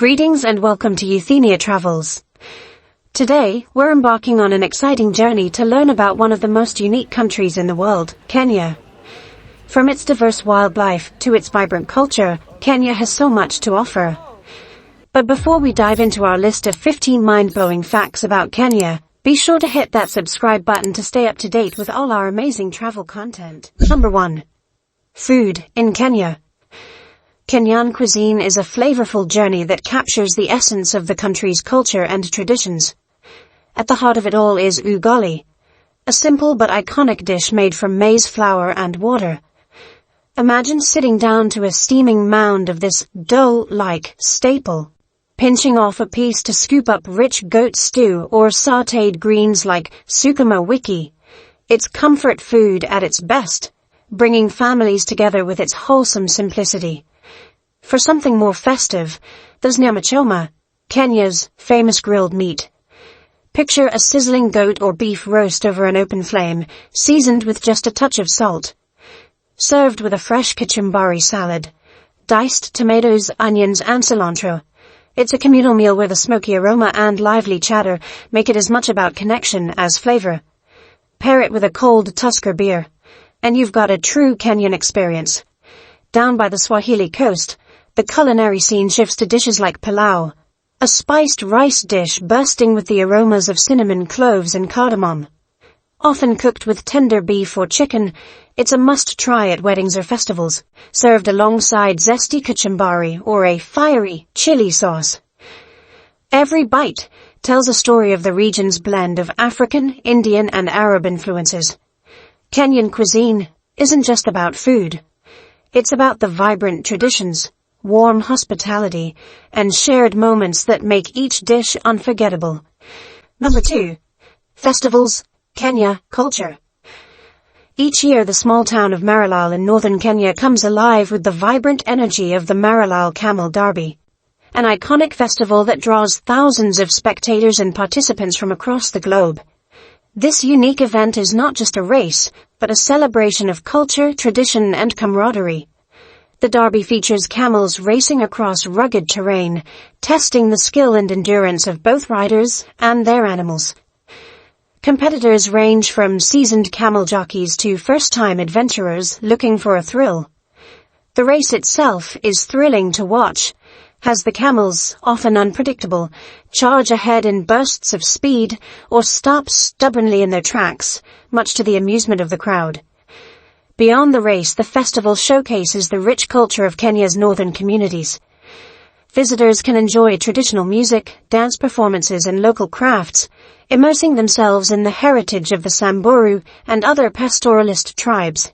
Greetings and welcome to Euthenia Travels. Today, we're embarking on an exciting journey to learn about one of the most unique countries in the world, Kenya. From its diverse wildlife to its vibrant culture, Kenya has so much to offer. But before we dive into our list of 15 mind-blowing facts about Kenya, be sure to hit that subscribe button to stay up to date with all our amazing travel content. Number 1. Food in Kenya. Kenyan cuisine is a flavorful journey that captures the essence of the country's culture and traditions. At the heart of it all is ugali, a simple but iconic dish made from maize flour and water. Imagine sitting down to a steaming mound of this dough-like staple, pinching off a piece to scoop up rich goat stew or sautéed greens like sukuma wiki. It's comfort food at its best, bringing families together with its wholesome simplicity. For something more festive, there's nyama choma, Kenya's famous grilled meat. Picture a sizzling goat or beef roast over an open flame, seasoned with just a touch of salt. Served with a fresh kachumbari salad, diced tomatoes, onions, and cilantro. It's a communal meal where the smoky aroma and lively chatter make it as much about connection as flavor. Pair it with a cold Tusker beer, and you've got a true Kenyan experience. Down by the Swahili coast, the culinary scene shifts to dishes like pilau, a spiced rice dish bursting with the aromas of cinnamon, cloves, and cardamom. Often cooked with tender beef or chicken, it's a must-try at weddings or festivals, served alongside zesty kachumbari or a fiery chili sauce. Every bite tells a story of the region's blend of African, Indian, and Arab influences. Kenyan cuisine isn't just about food. It's about the vibrant traditions, warm hospitality, and shared moments that make each dish unforgettable. Number 2. Festivals, Kenya, culture. Each year the small town of Maralal in northern Kenya comes alive with the vibrant energy of the Maralal Camel Derby, an iconic festival that draws thousands of spectators and participants from across the globe. This unique event is not just a race, but a celebration of culture, tradition, and camaraderie. The derby features camels racing across rugged terrain, testing the skill and endurance of both riders and their animals. Competitors range from seasoned camel jockeys to first-time adventurers looking for a thrill. The race itself is thrilling to watch, as the camels, often unpredictable, charge ahead in bursts of speed or stop stubbornly in their tracks, much to the amusement of the crowd. Beyond the race, the festival showcases the rich culture of Kenya's northern communities. Visitors can enjoy traditional music, dance performances, and local crafts, immersing themselves in the heritage of the Samburu and other pastoralist tribes.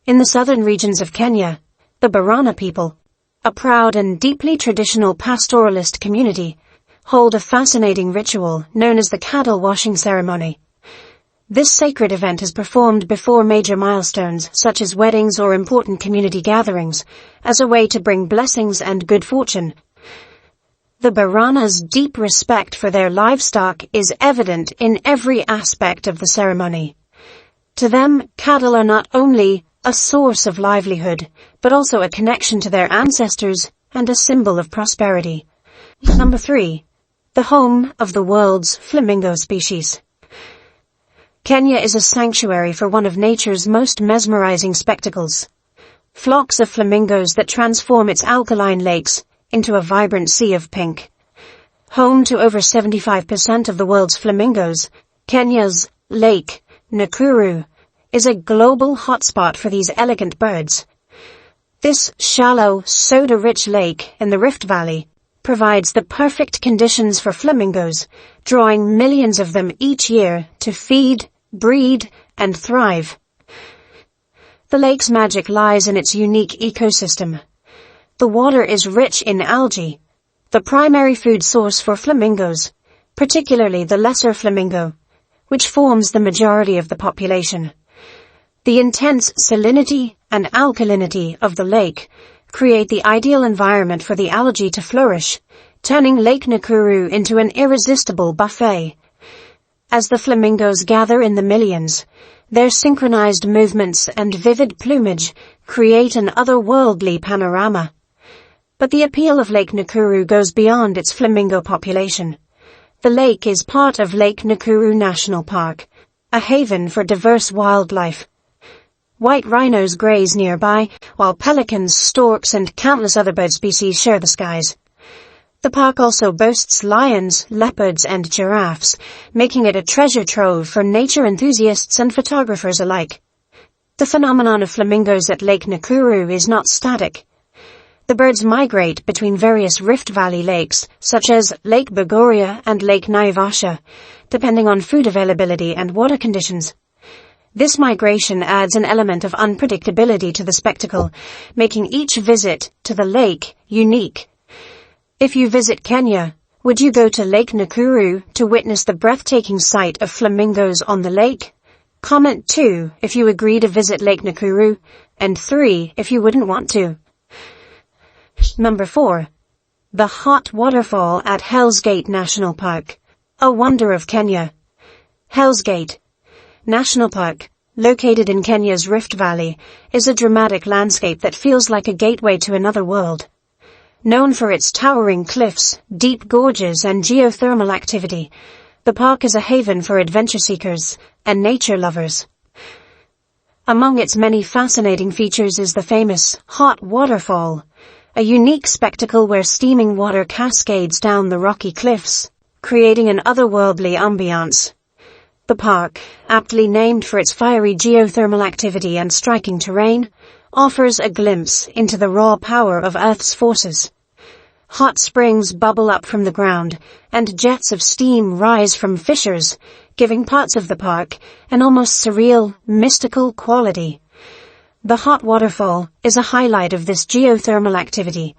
In the southern regions of Kenya, the Borana people, a proud and deeply traditional pastoralist community, hold a fascinating ritual known as the cattle washing ceremony. This sacred event is performed before major milestones such as weddings or important community gatherings, as a way to bring blessings and good fortune. The Borana's deep respect for their livestock is evident in every aspect of the ceremony. To them, cattle are not only a source of livelihood, but also a connection to their ancestors and a symbol of prosperity. Number 3. The home of the world's flamingo species. Kenya is a sanctuary for one of nature's most mesmerizing spectacles. Flocks of flamingos that transform its alkaline lakes into a vibrant sea of pink. Home to over 75% of the world's flamingos, Kenya's Lake Nakuru is a global hotspot for these elegant birds. This shallow, soda-rich lake in the Rift Valley provides the perfect conditions for flamingos, drawing millions of them each year to feed, breed, and thrive. The lake's magic lies in its unique ecosystem. The water is rich in algae, the primary food source for flamingos, particularly the lesser flamingo, which forms the majority of the population. The intense salinity and alkalinity of the lake create the ideal environment for the algae to flourish, turning Lake Nakuru into an irresistible buffet. As the flamingos gather in the millions, their synchronized movements and vivid plumage create an otherworldly panorama. But the appeal of Lake Nakuru goes beyond its flamingo population. The lake is part of Lake Nakuru National Park, a haven for diverse wildlife. White rhinos graze nearby, while pelicans, storks, and countless other bird species share the skies. The park also boasts lions, leopards, and giraffes, making it a treasure trove for nature enthusiasts and photographers alike. The phenomenon of flamingos at Lake Nakuru is not static. The birds migrate between various Rift Valley lakes, such as Lake Bogoria and Lake Naivasha, depending on food availability and water conditions. This migration adds an element of unpredictability to the spectacle, making each visit to the lake unique. If you visit Kenya, would you go to Lake Nakuru to witness the breathtaking sight of flamingos on the lake? Comment 2 if you agree to visit Lake Nakuru, and 3 if you wouldn't want to. Number 4. The hot waterfall at Hell's Gate National Park, a wonder of Kenya. Hell's Gate National Park, located in Kenya's Rift Valley, is a dramatic landscape that feels like a gateway to another world. Known for its towering cliffs, deep gorges, and geothermal activity, the park is a haven for adventure seekers and nature lovers. Among its many fascinating features is the famous hot waterfall, a unique spectacle where steaming water cascades down the rocky cliffs, creating an otherworldly ambiance. The park, aptly named for its fiery geothermal activity and striking terrain, offers a glimpse into the raw power of Earth's forces. Hot springs bubble up from the ground, and jets of steam rise from fissures, giving parts of the park an almost surreal, mystical quality. The hot waterfall is a highlight of this geothermal activity.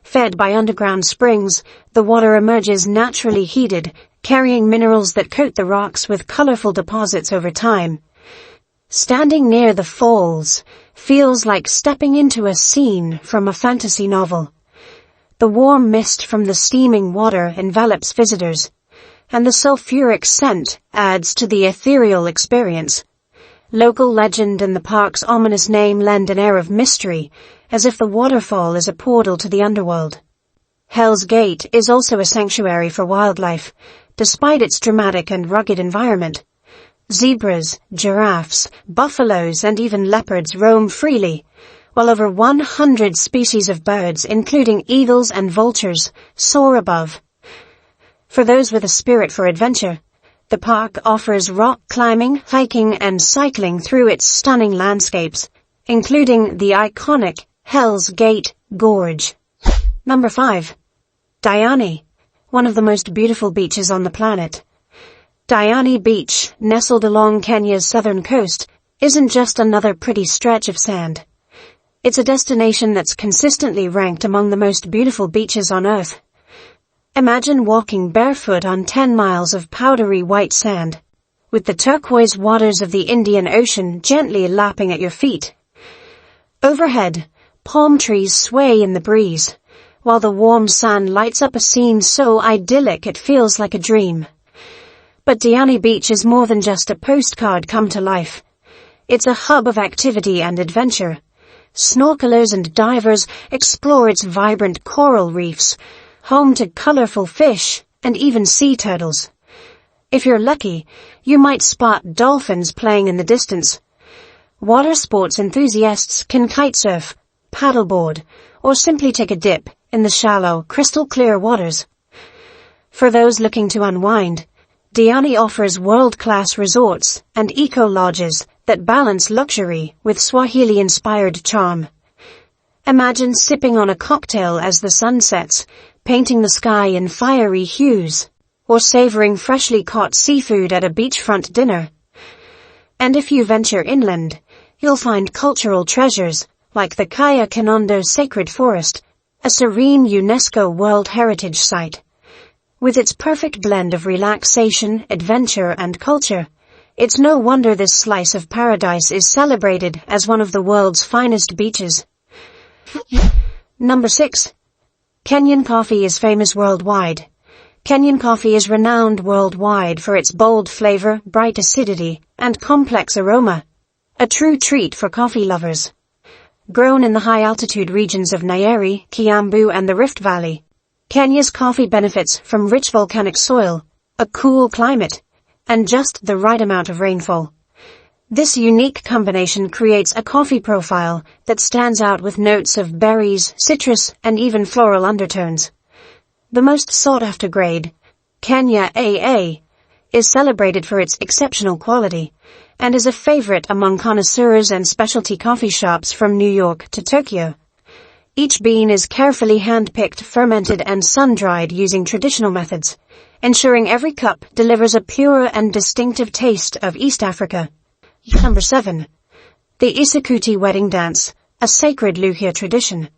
Fed by underground springs, the water emerges naturally heated, carrying minerals that coat the rocks with colorful deposits over time. Standing near the falls feels like stepping into a scene from a fantasy novel. The warm mist from the steaming water envelops visitors, and the sulfuric scent adds to the ethereal experience. Local legend and the park's ominous name lend an air of mystery, as if the waterfall is a portal to the underworld. Hell's Gate is also a sanctuary for wildlife, despite its dramatic and rugged environment. Zebras, giraffes, buffaloes, and even leopards roam freely, while over 100 species of birds, including eagles and vultures, soar above. For those with a spirit for adventure, the park offers rock climbing, hiking, and cycling through its stunning landscapes, including the iconic Hell's Gate Gorge. Number 5. Diani, one of the most beautiful beaches on the planet. Diani Beach, nestled along Kenya's southern coast, isn't just another pretty stretch of sand. It's a destination that's consistently ranked among the most beautiful beaches on Earth. Imagine walking barefoot on 10 miles of powdery white sand, with the turquoise waters of the Indian Ocean gently lapping at your feet. Overhead, palm trees sway in the breeze, while the warm sun lights up a scene so idyllic it feels like a dream. But Diani Beach is more than just a postcard come to life. It's a hub of activity and adventure. Snorkelers and divers explore its vibrant coral reefs, home to colorful fish and even sea turtles. If you're lucky, you might spot dolphins playing in the distance. Water sports enthusiasts can kitesurf, paddleboard, or simply take a dip in the shallow, crystal-clear waters. For those looking to unwind, Diani offers world-class resorts and eco-lodges that balance luxury with Swahili-inspired charm. Imagine sipping on a cocktail as the sun sets, painting the sky in fiery hues, or savoring freshly caught seafood at a beachfront dinner. And if you venture inland, you'll find cultural treasures like the Kaya Kinondo Sacred Forest, a serene UNESCO World Heritage Site. With its perfect blend of relaxation, adventure, and culture, it's no wonder this slice of paradise is celebrated as one of the world's finest beaches. Number 6. Kenyan coffee is famous worldwide. Kenyan coffee is renowned worldwide for its bold flavor, bright acidity, and complex aroma. A true treat for coffee lovers. Grown in the high-altitude regions of Nyeri, Kiambu and the Rift Valley, Kenya's coffee benefits from rich volcanic soil, a cool climate, and just the right amount of rainfall. This unique combination creates a coffee profile that stands out with notes of berries, citrus, and even floral undertones. The most sought-after grade, Kenya AA, is celebrated for its exceptional quality, and is a favorite among connoisseurs and specialty coffee shops from New York to Tokyo. Each bean is carefully hand-picked, fermented, and sun-dried using traditional methods, ensuring every cup delivers a pure and distinctive taste of East Africa. Number 7. The Isukuti wedding dance, a sacred Luhya tradition.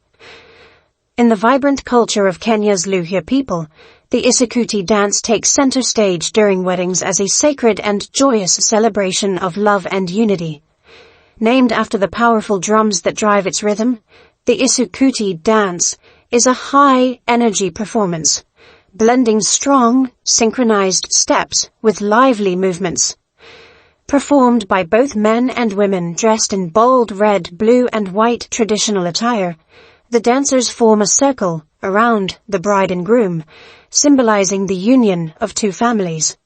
In the vibrant culture of Kenya's Luhya people, the Isukuti dance takes center stage during weddings as a sacred and joyous celebration of love and unity. Named after the powerful drums that drive its rhythm, the Isukuti dance is a high-energy performance, blending strong, synchronized steps with lively movements. Performed by both men and women dressed in bold red, blue, and white traditional attire, the dancers form a circle around the bride and groom, symbolizing the union of two families.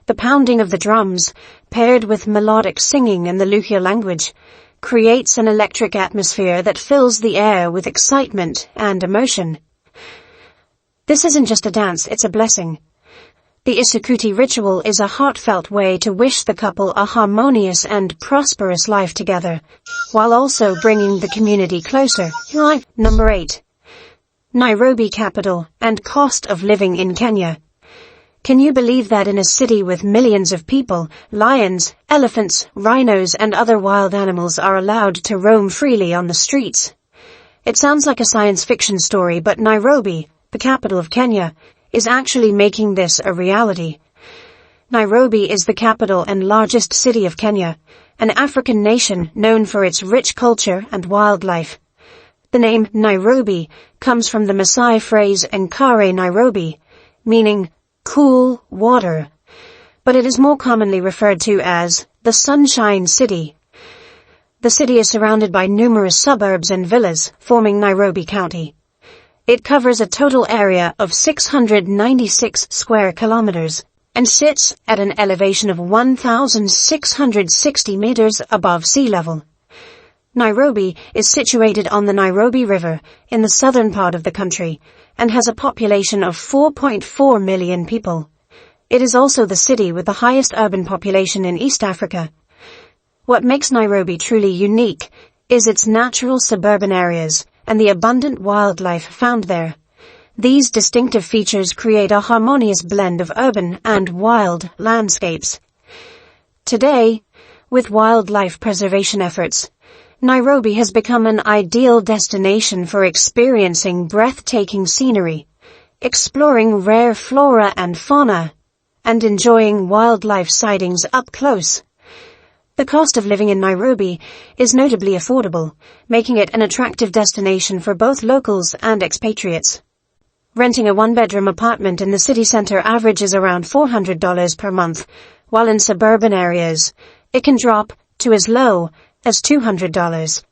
The pounding of the drums, paired with melodic singing in the Luhya language, creates an electric atmosphere that fills the air with excitement and emotion. This isn't just a dance, it's a blessing. The Isukuti ritual is a heartfelt way to wish the couple a harmonious and prosperous life together, while also bringing the community closer. Number 8. Nairobi, capital and cost of living in Kenya. Can you believe that in a city with millions of people, lions, elephants, rhinos, and other wild animals are allowed to roam freely on the streets? It sounds like a science fiction story, but Nairobi, the capital of Kenya, is actually making this a reality. Nairobi is the capital and largest city of Kenya, an African nation known for its rich culture and wildlife. The name Nairobi comes from the Maasai phrase Enkare Nairobi, meaning cool water, but it is more commonly referred to as the Sunshine City. The city is surrounded by numerous suburbs and villas, forming Nairobi County. It covers a total area of 696 square kilometers and sits at an elevation of 1,660 meters above sea level. Nairobi is situated on the Nairobi River in the southern part of the country and has a population of 4.4 million people. It is also the city with the highest urban population in East Africa. What makes Nairobi truly unique is its natural suburban areas and the abundant wildlife found there. These distinctive features create a harmonious blend of urban and wild landscapes. Today, with wildlife preservation efforts, Nairobi has become an ideal destination for experiencing breathtaking scenery, exploring rare flora and fauna, and enjoying wildlife sightings up close. The cost of living in Nairobi is notably affordable, making it an attractive destination for both locals and expatriates. Renting a one-bedroom apartment in the city center averages around $400 per month, while in suburban areas, it can drop to as low as $200.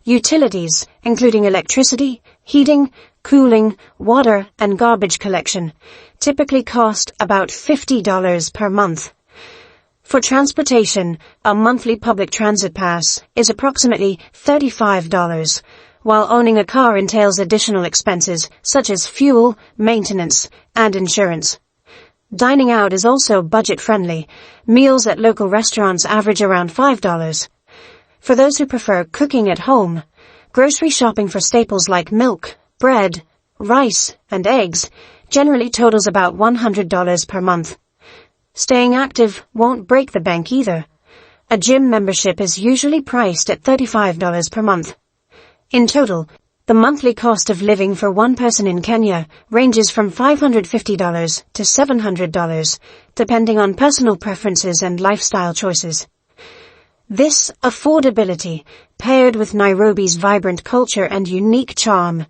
Utilities, including electricity, heating, cooling, water, and garbage collection, typically cost about $50 per month. For transportation, a monthly public transit pass is approximately $35, while owning a car entails additional expenses such as fuel, maintenance, and insurance. Dining out is also budget-friendly. Meals at local restaurants average around $5. For those who prefer cooking at home, grocery shopping for staples like milk, bread, rice, and eggs generally totals about $100 per month. Staying active won't break the bank either. A gym membership is usually priced at $35 per month. In total, the monthly cost of living for one person in Kenya ranges from $550 to $700, depending on personal preferences and lifestyle choices. This affordability, paired with Nairobi's vibrant culture and unique charm,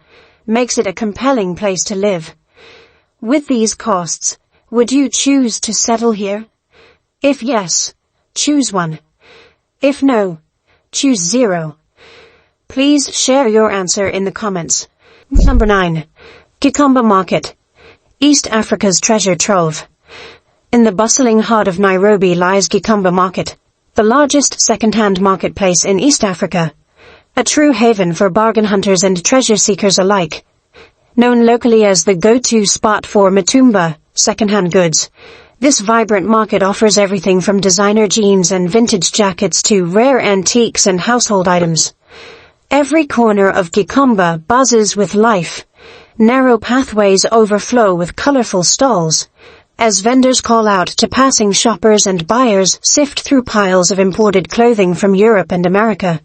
makes it a compelling place to live. With these costs, would you choose to settle here? If yes, choose 1. If no, choose 0. Please share your answer in the comments. Number 9. Gikomba Market, East Africa's treasure trove. In the bustling heart of Nairobi lies Gikomba Market, the largest second-hand marketplace in East Africa. A true haven for bargain hunters and treasure seekers alike. Known locally as the go-to spot for mitumba, second-hand goods, this vibrant market offers everything from designer jeans and vintage jackets to rare antiques and household items. Every corner of Gikomba buzzes with life. Narrow pathways overflow with colorful stalls, as vendors call out to passing shoppers and buyers sift through piles of imported clothing from Europe and America.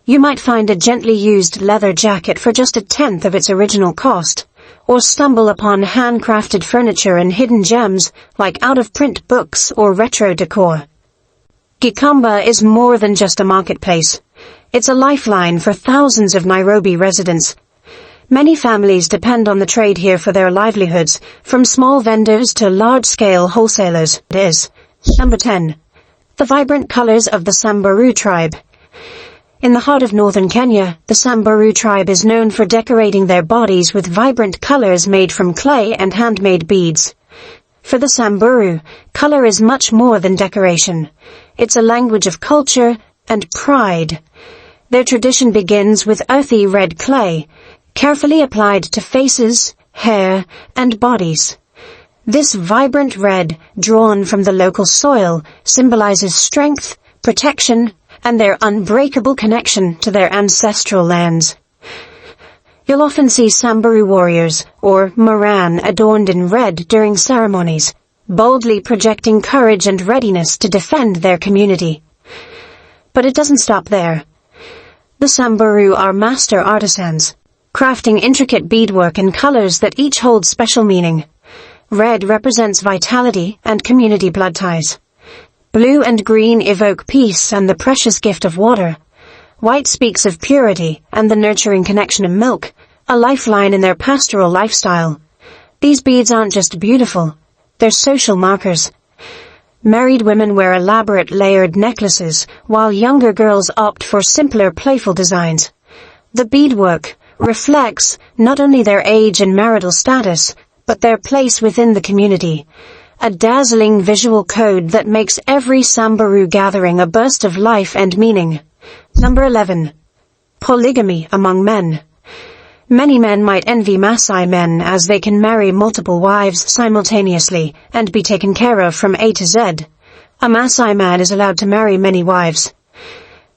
You might find a gently used leather jacket for just 1/10 of its original cost, or stumble upon handcrafted furniture and hidden gems like out-of-print books or retro decor. Gikomba is more than just a marketplace. It's a lifeline for thousands of Nairobi residents. Many families depend on the trade here for their livelihoods, from small vendors to large-scale wholesalers. It is. Number 10. The vibrant colors of the Samburu tribe. In the heart of northern Kenya, the Samburu tribe is known for decorating their bodies with vibrant colors made from clay and handmade beads. For the Samburu, color is much more than decoration. It's a language of culture and pride. Their tradition begins with earthy red clay, carefully applied to faces, hair, and bodies. This vibrant red, drawn from the local soil, symbolizes strength, protection, and their unbreakable connection to their ancestral lands. You'll often see Samburu warriors, or Moran, adorned in red during ceremonies, boldly projecting courage and readiness to defend their community. But it doesn't stop there. The Samburu are master artisans, crafting intricate beadwork in colors that each hold special meaning. Red represents vitality and community blood ties. Blue and green evoke peace and the precious gift of water. White speaks of purity and the nurturing connection of milk, a lifeline in their pastoral lifestyle. These beads aren't just beautiful, they're social markers. Married women wear elaborate layered necklaces, while younger girls opt for simpler, playful designs. The beadwork reflects not only their age and marital status, but their place within the community. A dazzling visual code that makes every Samburu gathering a burst of life and meaning. Number 11. Polygamy among men. Many men might envy Maasai men as they can marry multiple wives simultaneously and be taken care of from A to Z. A Maasai man is allowed to marry many wives.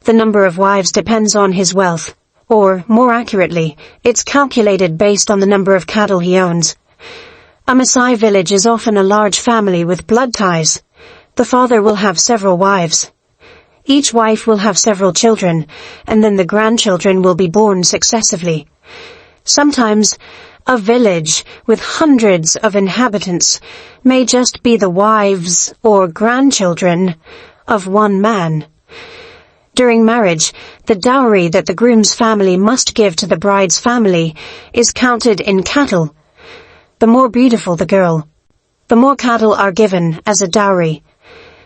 The number of wives depends on his wealth, or, more accurately, it's calculated based on the number of cattle he owns. A Maasai village is often a large family with blood ties. The father will have several wives. Each wife will have several children, and then the grandchildren will be born successively. Sometimes, a village with hundreds of inhabitants may just be the wives or grandchildren of one man. During marriage, the dowry that the groom's family must give to the bride's family is counted in cattle. The more beautiful the girl, the more cattle are given as a dowry,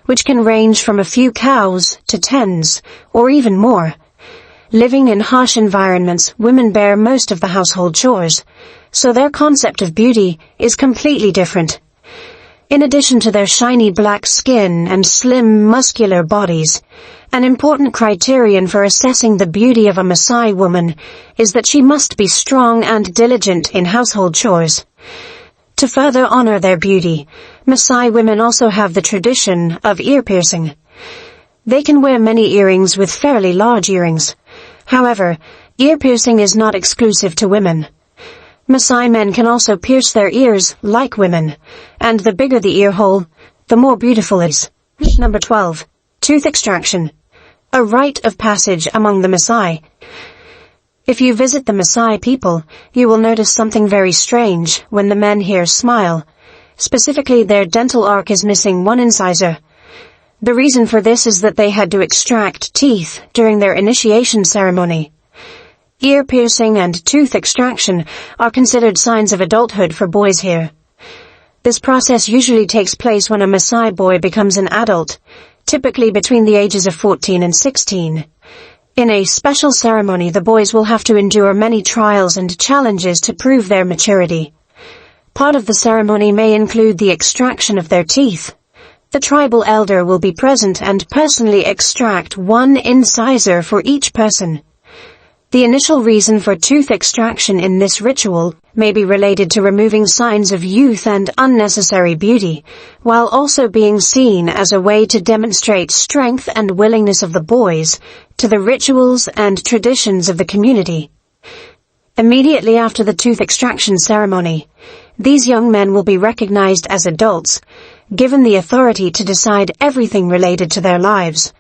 which can range from a few cows to tens, or even more. Living in harsh environments, women bear most of the household chores, so their concept of beauty is completely different. In addition to their shiny black skin and slim, muscular bodies, an important criterion for assessing the beauty of a Maasai woman is that she must be strong and diligent in household chores. To further honor their beauty, Maasai women also have the tradition of ear piercing. They can wear many earrings with fairly large earrings. However, ear piercing is not exclusive to women. Maasai men can also pierce their ears like women, and the bigger the ear hole, the more beautiful it is. Number 12. Tooth extraction. A rite of passage among the Maasai. If you visit the Maasai people, you will notice something very strange when the men here smile. Specifically, their dental arc is missing one incisor. The reason for this is that they had to extract teeth during their initiation ceremony. Ear piercing and tooth extraction are considered signs of adulthood for boys here. This process usually takes place when a Maasai boy becomes an adult, typically between the ages of 14 and 16. In a special ceremony, the boys will have to endure many trials and challenges to prove their maturity. Part of the ceremony may include the extraction of their teeth. The tribal elder will be present and personally extract one incisor for each person. The initial reason for tooth extraction in this ritual may be related to removing signs of youth and unnecessary beauty, while also being seen as a way to demonstrate strength and willingness of the boys to the rituals and traditions of the community. Immediately after the tooth extraction ceremony, these young men will be recognized as adults, given the authority to decide everything related to their lives.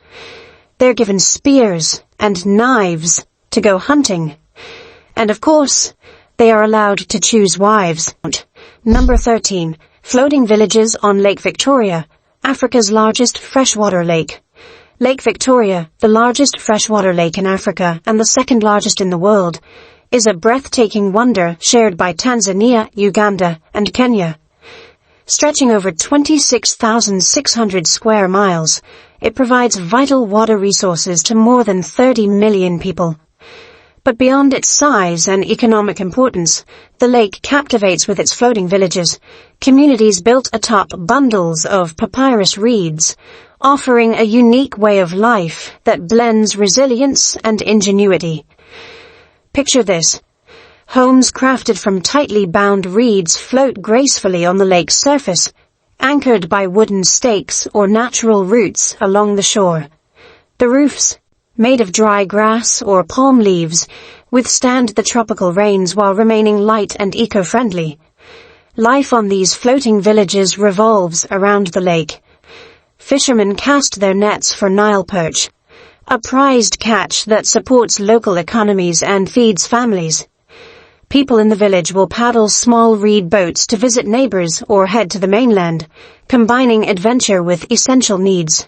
They're given spears and knives to go hunting. And of course, they are allowed to choose wives. Number 13. Floating villages on Lake Victoria, Africa's largest freshwater lake. Lake Victoria, the largest freshwater lake in Africa and the second largest in the world, is a breathtaking wonder shared by Tanzania, Uganda, and Kenya. Stretching over 26,600 square miles, it provides vital water resources to more than 30 million people. But beyond its size and economic importance, the lake captivates with its floating villages, communities built atop bundles of papyrus reeds, offering a unique way of life that blends resilience and ingenuity. Picture this. Homes crafted from tightly bound reeds float gracefully on the lake's surface, anchored by wooden stakes or natural roots along the shore. The roofs, made of dry grass or palm leaves, withstand the tropical rains while remaining light and eco-friendly. Life on these floating villages revolves around the lake. Fishermen cast their nets for Nile perch, a prized catch that supports local economies and feeds families. People in the village will paddle small reed boats to visit neighbors or head to the mainland, combining adventure with essential needs.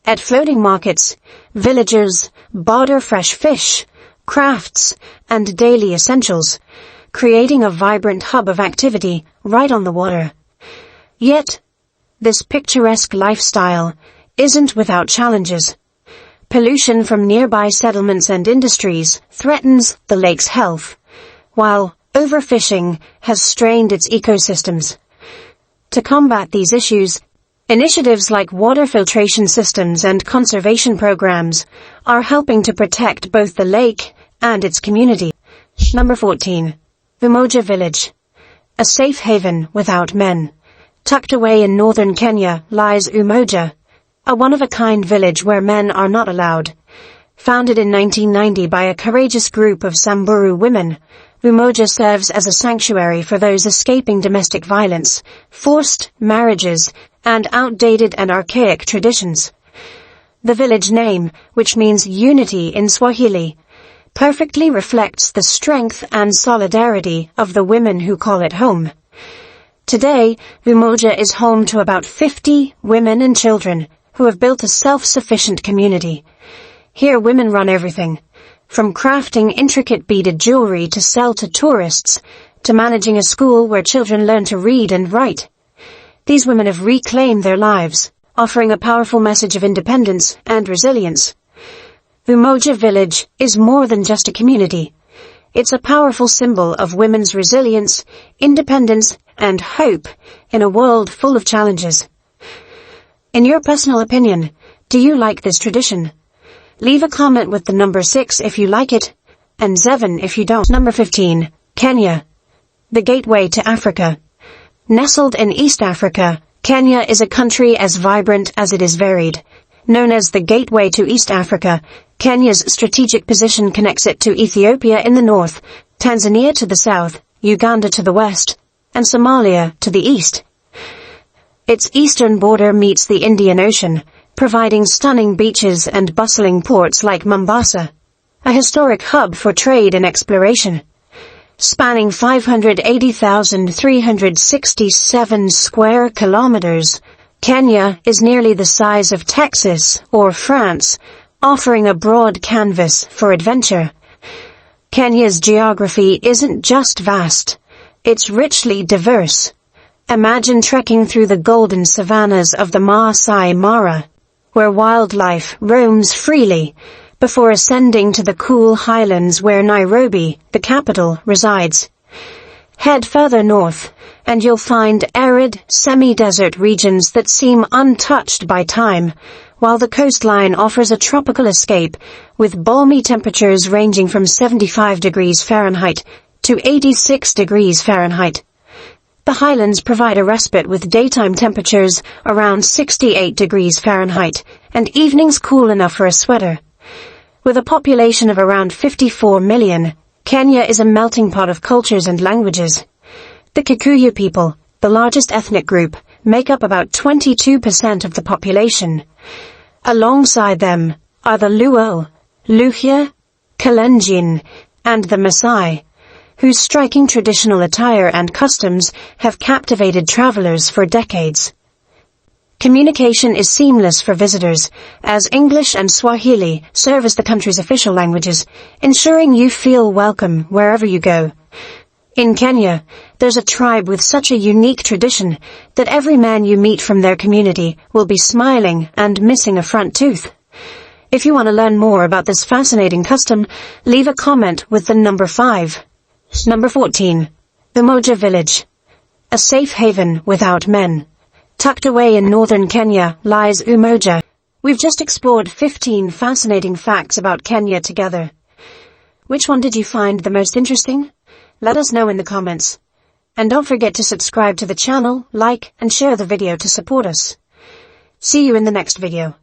At floating markets, villagers barter fresh fish, crafts, and daily essentials, creating a vibrant hub of activity right on the water. Yet, this picturesque lifestyle isn't without challenges. Pollution from nearby settlements and industries threatens the lake's health, while overfishing has strained its ecosystems. To combat these issues, initiatives like water filtration systems and conservation programs are helping to protect both the lake and its community. Number 14. Umoja Village. A safe haven without men. Tucked away in northern Kenya lies Umoja, a one-of-a-kind village where men are not allowed. Founded in 1990 by a courageous group of Samburu women, Umoja serves as a sanctuary for those escaping domestic violence, forced marriages, and outdated and archaic traditions. The village name, which means unity in Swahili, perfectly reflects the strength and solidarity of the women who call it home. Today, Umoja is home to about 50 women and children who have built a self-sufficient community. Here women run everything, from crafting intricate beaded jewelry to sell to tourists, to managing a school where children learn to read and write. These women have reclaimed their lives, offering a powerful message of independence and resilience. Umoja Village is more than just a community. It's a powerful symbol of women's resilience, independence, and hope in a world full of challenges. In your personal opinion, do you like this tradition? Leave a comment with the number 6 if you like it, and 7 if you don't. Number 15. Kenya. The gateway to Africa. Nestled in East Africa, Kenya is a country as vibrant as it is varied. Known as the gateway to East Africa, Kenya's strategic position connects it to Ethiopia in the north, Tanzania to the south, Uganda to the west, and Somalia to the east. Its eastern border meets the Indian Ocean, providing stunning beaches and bustling ports like Mombasa, a historic hub for trade and exploration. Spanning 580,367 square kilometers, Kenya is nearly the size of Texas or France, offering a broad canvas for adventure. Kenya's geography isn't just vast, it's richly diverse. Imagine trekking through the golden savannas of the Maasai Mara, where wildlife roams freely, before ascending to the cool highlands where Nairobi, the capital, resides. Head further north, and you'll find arid, semi-desert regions that seem untouched by time, while the coastline offers a tropical escape with balmy temperatures ranging from 75 degrees Fahrenheit to 86 degrees Fahrenheit. The highlands provide a respite with daytime temperatures around 68 degrees Fahrenheit and evenings cool enough for a sweater. With a population of around 54 million, Kenya is a melting pot of cultures and languages. The Kikuyu people, the largest ethnic group, make up about 22% of the population. Alongside them are the Luo, Luhya, Kalenjin, and the Maasai, whose striking traditional attire and customs have captivated travelers for decades. Communication is seamless for visitors, as English and Swahili serve as the country's official languages, ensuring you feel welcome wherever you go. In Kenya, there's a tribe with such a unique tradition that every man you meet from their community will be smiling and missing a front tooth. If you want to learn more about this fascinating custom, leave a comment with the number 5. Number 14. Umoja Village. A safe haven without men. Tucked away in northern Kenya lies Umoja. We've just explored 15 fascinating facts about Kenya together. Which one did you find the most interesting? Let us know in the comments. And don't forget to subscribe to the channel, like, and share the video to support us. See you in the next video.